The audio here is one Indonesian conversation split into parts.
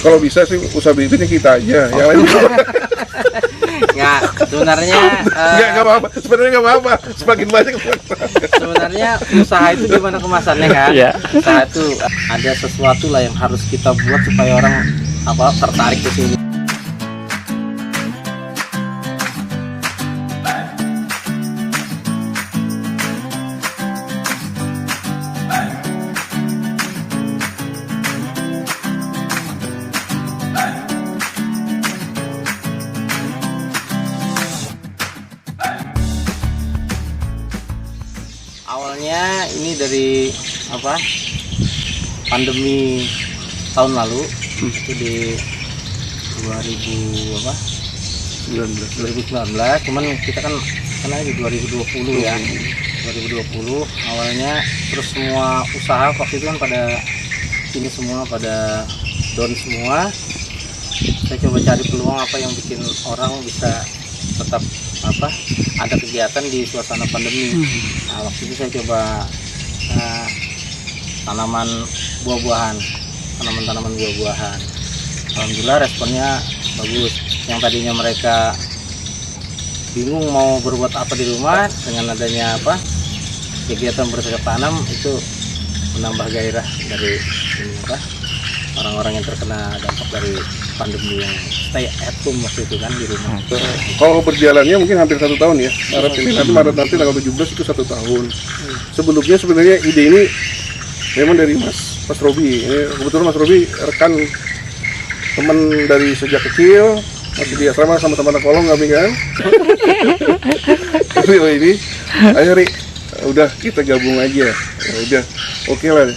Kalau bisa sih usaha bibitnya kita aja, yang lain Nggak, sebenarnya nggak apa-apa. Sebenarnya nggak apa-apa. Semakin banyak. sebenarnya usaha itu gimana kemasannya kan? Iya. Usaha itu ada sesuatu lah yang harus kita buat supaya orang tertarik ke sini. Awalnya ini dari pandemi tahun lalu itu di 2019, cuman kita kan kena di 2020 ya. 2020 awalnya, terus semua usaha waktu itu kan pada down semua. Saya coba cari peluang apa yang bikin orang bisa tetap ada kegiatan di suasana pandemi. Nah, waktu itu saya coba tanaman buah-buahan. Alhamdulillah responnya bagus. Yang tadinya mereka bingung mau berbuat apa di rumah, dengan adanya kegiatan bercocok tanam itu menambah gairah dari orang-orang yang terkena dampak dari pandemi yang stay at home waktu itu kan di rumah. Kalau berjalannya mungkin hampir 1 tahun ya. Maret nanti tanggal 17 itu 1 tahun. Sebelumnya sebenarnya ide ini memang dari Mas Robi. Ini kebetulan Mas Robi rekan teman dari sejak kecil, masih di asrama sama-sama anak kolong kami kan. Tapi ini ayo Ri, udah kita gabung aja. Ya udah, oke lah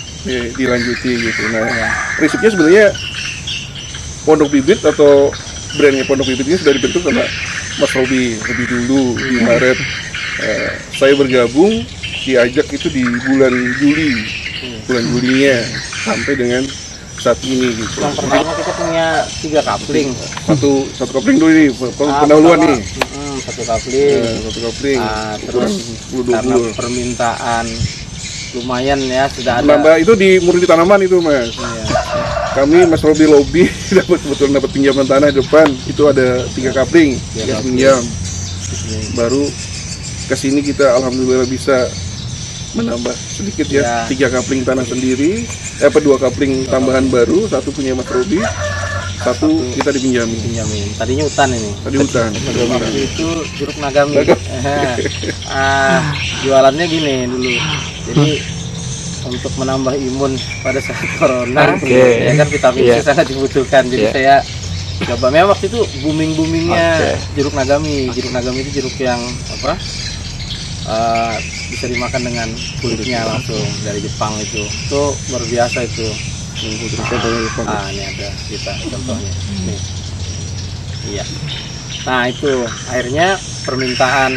dilanjuti gitu. Nah, prinsipnya sebenarnya Pondok Bibit atau brandnya Pondok Bibit ini sudah dibentuk sama Mas Robi lebih dulu di Maret. Saya bergabung, diajak itu di bulan Julinya sampai dengan saat ini gitu. Yang pertama kita punya 3 kapling. Satu kapling dulu ini pendahuluan nih. Satu kapling. Terus karena permintaan lumayan ya, sudah ada. Nambah itu di Murni Tanaman itu Mas. Iya. Kami Mas Robi lobby kebetulan dapat pinjaman tanah depan itu ada 3 kapling yang pinjam. Baru kesini kita alhamdulillah bisa menambah sedikit ya, 3 kapling tanah sendiri, 2 kapling tambahan baru, 1 punya Mas Robi, 1 kita dipinjamin. Tadinya hutan ini. Waktu itu jeruk nagami. Jualannya gini dulu. Jadi untuk menambah imun pada saat corona, ya kan vitamin C sangat dibutuhkan. Jadi saya coba, memang waktu itu boomingnya jeruk nagami. Jeruk nagami itu jeruk yang bisa dimakan dengan kulitnya langsung dari Jepang itu luar biasa itu. Ini ada kita contohnya. Nih. Iya. Nah itu akhirnya permintaan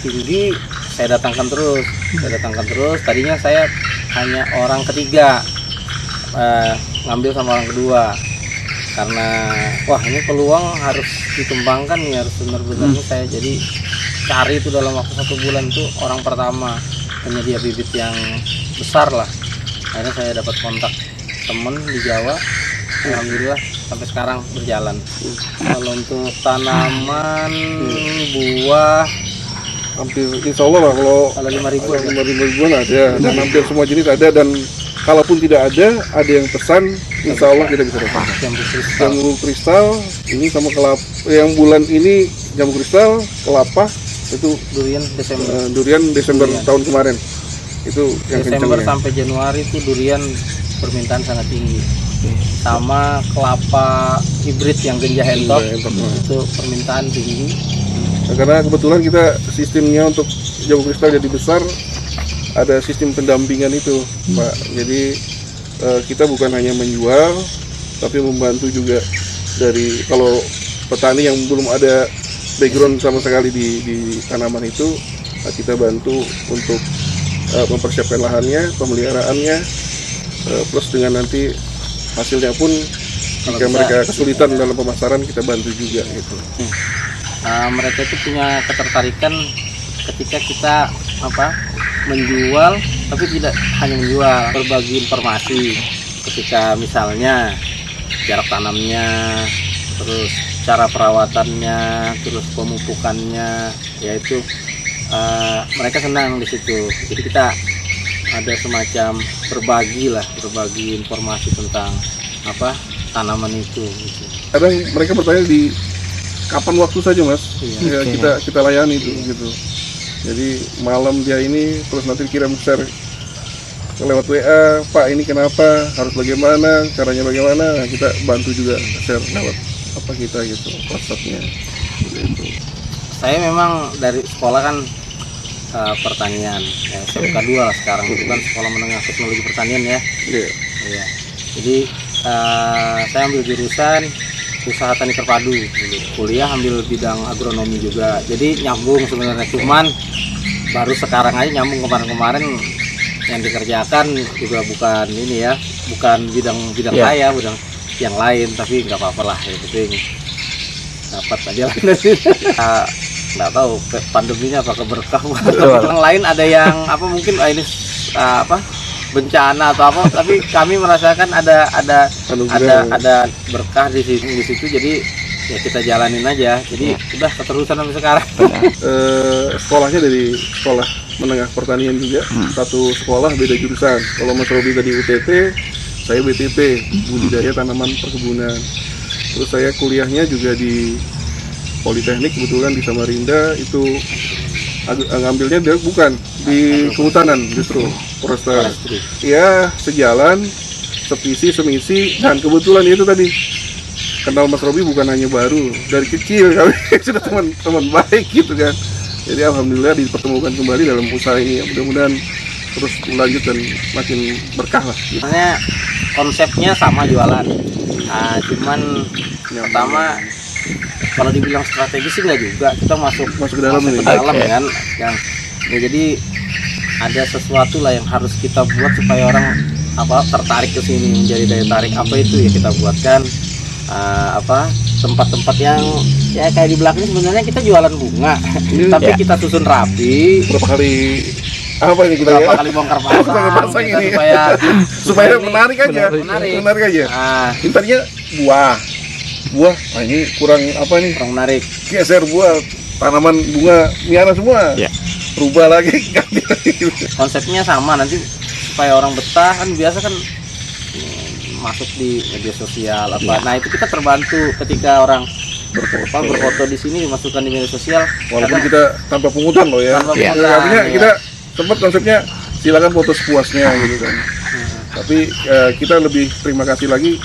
tinggi, saya datangkan terus. Tadinya saya hanya orang ketiga, ngambil sama orang kedua, karena wah ini peluang harus dikembangkan nih, harus benar-benar saya jadi cari itu dalam waktu 1 bulan itu orang pertama penyedia bibit yang besar lah. Akhirnya saya dapat kontak temen di Jawa, alhamdulillah sampai sekarang berjalan. Kalau untuk tanaman buah Hampir insya Allah lah kalau 5.000-an ada, dan hampir semua jenis ada, dan kalaupun tidak ada yang pesan, insya Allah kita bisa dapat. Jambu kristal ini sama kelapa, yang bulan ini jambu kristal, kelapa itu durian Desember tahun kemarin itu yang Desember kencangnya. Sampai Januari itu durian permintaan sangat tinggi, sama kelapa hibrid yang genjah entok itu permintaan tinggi. Nah, karena kebetulan kita sistemnya untuk jambu kristal jadi besar, ada sistem pendampingan itu Pak. Jadi kita bukan hanya menjual tapi membantu juga dari kalau petani yang belum ada background sama sekali di tanaman itu, kita bantu untuk mempersiapkan lahannya, pemeliharaannya, plus dengan nanti hasilnya pun jika mereka kesulitan dalam pemasaran kita bantu juga gitu. Mereka itu punya ketertarikan ketika kita menjual, tapi tidak hanya menjual, berbagi informasi. Ketika misalnya jarak tanamnya, terus cara perawatannya, terus pemupukannya, yaitu mereka senang di situ. Jadi kita ada semacam berbagi informasi tentang tanaman itu. Gitu. Kadang mereka bertanya di kapan waktu saja mas, Iya. ya, kita layani itu gitu. Jadi malam dia ini terus nanti kirim share lewat WA, Pak ini kenapa, harus bagaimana, caranya bagaimana, kita bantu juga share lewat kita gitu, WhatsApp-nya gitu. Saya memang dari sekolah kan pertanian, SMK 2 lah sekarang, itu kan sekolah menengah teknologi pertanian ya. Iya. Iya. Jadi saya ambil jurusan usaha tani terpadu dulu. Kuliah ambil bidang agronomi juga. Jadi nyambung sebenarnya, cuman baru sekarang aja nyambung. Kemarin-kemarin yang dikerjakan juga bukan ini ya, bukan bidang saya, bidang yang lain, tapi nggak apa-apa lah, yang penting dapat aja lah. Nggak tahu pandeminya apakah berkah buat orang lain, ada yang mungkin ini bencana atau apa, tapi kami merasakan ada berkah di situ, jadi ya kita jalanin aja. Jadi udah keterusan sampai sekarang. Sekolahnya dari sekolah menengah pertanian juga, satu sekolah beda jurusan. Kalau Mas Robi tadi UTT, saya BTP, budidaya tanaman perkebunan. Terus saya kuliahnya juga di Politeknik, kebetulan di Samarinda, itu ngambilnya dia bukan di kehutanan, justru forester. Ya sejalan, sevisi semisi, dan kebetulan itu tadi kenal Mas Robi bukan hanya baru, dari kecil kami sudah teman baik gitu kan. Jadi alhamdulillah dipertemukan kembali dalam usaha ini, mudah-mudahan terus lanjut dan makin berkah lah. Sebenarnya konsepnya sama, jualan. Cuman pertama kalau dibilang strategis sih nggak juga, kita masuk ke dalam ini. Kan, yang ya, jadi ada sesuatu lah yang harus kita buat supaya orang tertarik ke sini, menjadi daya tarik. Apa itu ya kita buatkan tempat-tempat yang ya kayak di belakang ini sebenarnya kita jualan bunga, tapi kita susun rapi. Berapa kali berapa kali bongkar pasang ini supaya menarik aja. Intinya buah, ini kurang menarik. Geser buah, tanaman bunga miana semua. Rubah lagi. Konsepnya sama, nanti supaya orang betah kan, biasa kan masuk di media sosial Nah itu kita terbantu ketika orang berfoto di sini dimasukkan di media sosial. Walaupun kita tanpa pungutan loh ya. Artinya kita tempat konsepnya silakan foto sepuasnya gitu kan. Tapi kita lebih terima kasih lagi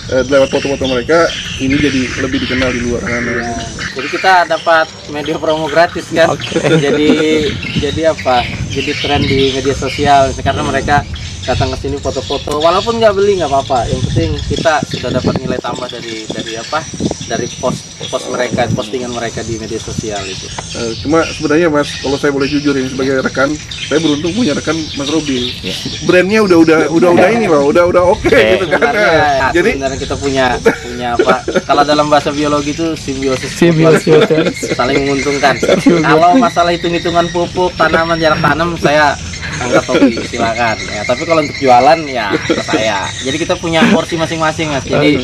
lewat foto-foto mereka ini jadi lebih dikenal di luar sana. Jadi kita dapat media promo gratis kan. Jadi tren di media sosial karena mereka datang ke sini foto-foto, walaupun nggak beli nggak apa-apa, yang penting kita sudah dapat nilai tambah dari post mereka, postingan mereka di media sosial itu. Cuma sebenarnya Mas, kalau saya boleh jujur ini sebagai rekan, saya beruntung punya rekan Mas Robi. Brandnya udah ini loh, udah oke gitu kan. Jadi sebenarnya kita punya kalau dalam bahasa biologi itu simbiosis. Saling menguntungkan. Kalau masalah hitung-hitungan pupuk, tanaman, jarak tanam, saya angkat topi, silakan ya. Tapi kalau untuk jualan ya ke saya. Jadi kita punya porsi masing-masing Mas. Jadi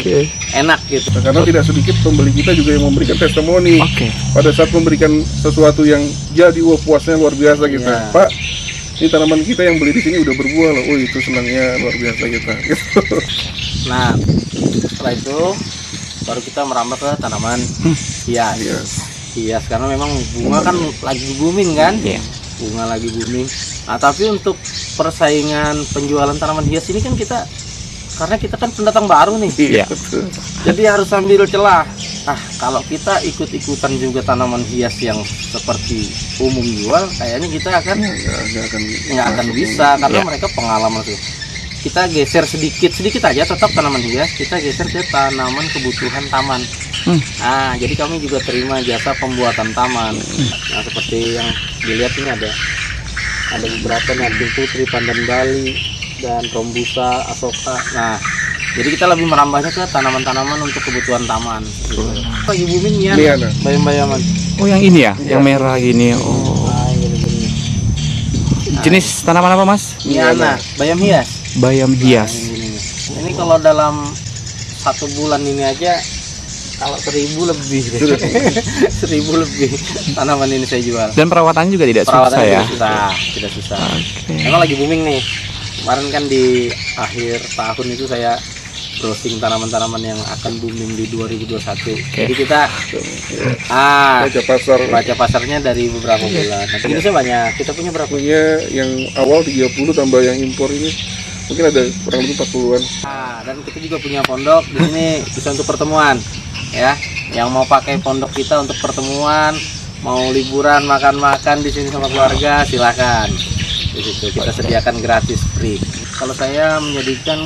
enak gitu. Karena tidak sedikit pembeli kita juga yang memberikan testimoni. Pada saat memberikan sesuatu yang jadi puasnya luar biasa kita. Pak, ini tanaman kita yang beli di sini udah berbuah loh. Oh itu senangnya luar biasa kita. Gitu. Nah, setelah itu baru kita merambah ke tanaman hias karena memang bunga kan lagi booming kan. Bunga lagi booming. Nah, tapi untuk persaingan penjualan tanaman hias ini kan karena kita kan pendatang baru nih. Jadi harus sambil celah. Kalau kita ikut-ikutan juga tanaman hias yang seperti umum jual, kayaknya kita nggak akan bisa karena mereka pengalaman tuh. Kita geser sedikit aja, tetap tanaman hias, kita geser ke tanaman kebutuhan taman. Jadi kami juga terima jasa pembuatan taman. Nah, seperti yang dilihat ini ada beberapa nih, Arjun Putri, Pandan Bali, dan Rombusa, Asoka. Nah, jadi kita lebih merambahnya ke tanaman-tanaman untuk kebutuhan taman. Lagi booming miana, bayam-bayaman. Oh yang ini ya, yang merah gini. Oh. Jenis tanaman apa Mas? Miana, bayam hias. Bayam hias. Ini kalau dalam 1 bulan ini aja kalau 1.000 lebih deh. Sudah. 1.000 lebih tanaman ini saya jual. Dan perawatannya juga tidak Perawatannya susah ya. tidak susah. Oke. Emang lagi booming nih. Kemarin kan di akhir tahun itu saya browsing tanaman-tanaman yang akan booming di 2021. Jadi kita Baca pasar baca pasarnya dari beberapa bulan. Nah, Indonesia banyak. Kita punya berapa? punya yang awal 30 tambah yang impor ini mungkin ada kurang lebih 40-an. Dan kita juga punya pondok di sini bisa untuk pertemuan, ya. Yang mau pakai pondok kita untuk pertemuan, mau liburan, makan-makan di sini sama keluarga, silakan. Di situ kita sediakan gratis free. Kalau saya menjadikan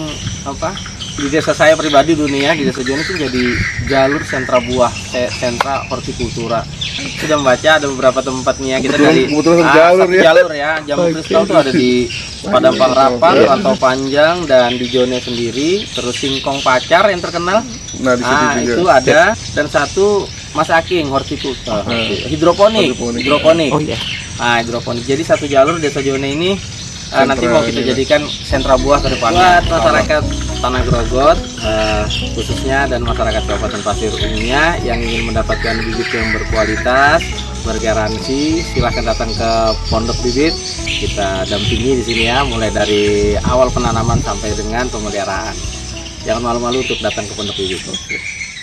di desa saya pribadi dunia di desa Joni itu jadi jalur sentra buah, sentra hortikultura. Sudah membaca ada beberapa tempatnya kita Kebetulan jalur ya. jalur ya. Jambu kristal itu ada di Padang Pangrapan, Rantau Panjang, dan di Jone sendiri. Terus singkong pacar yang terkenal. Nah, di situ juga. Itu ada, dan satu Mas Aking hortikultura, hidroponik. Oh iya. Nah, hidroponik. Jadi satu jalur desa Jone ini nanti mau kita jadikan sentra buah ke depannya. Buat masyarakat Tanah Grogot khususnya dan masyarakat Kabupaten Pasir umumnya yang ingin mendapatkan bibit yang berkualitas, bergaransi, silahkan datang ke Pondok Bibit. Kita dampingi di sini ya, mulai dari awal penanaman sampai dengan pemeliharaan. Jangan malu-malu untuk datang ke Pondok Bibit.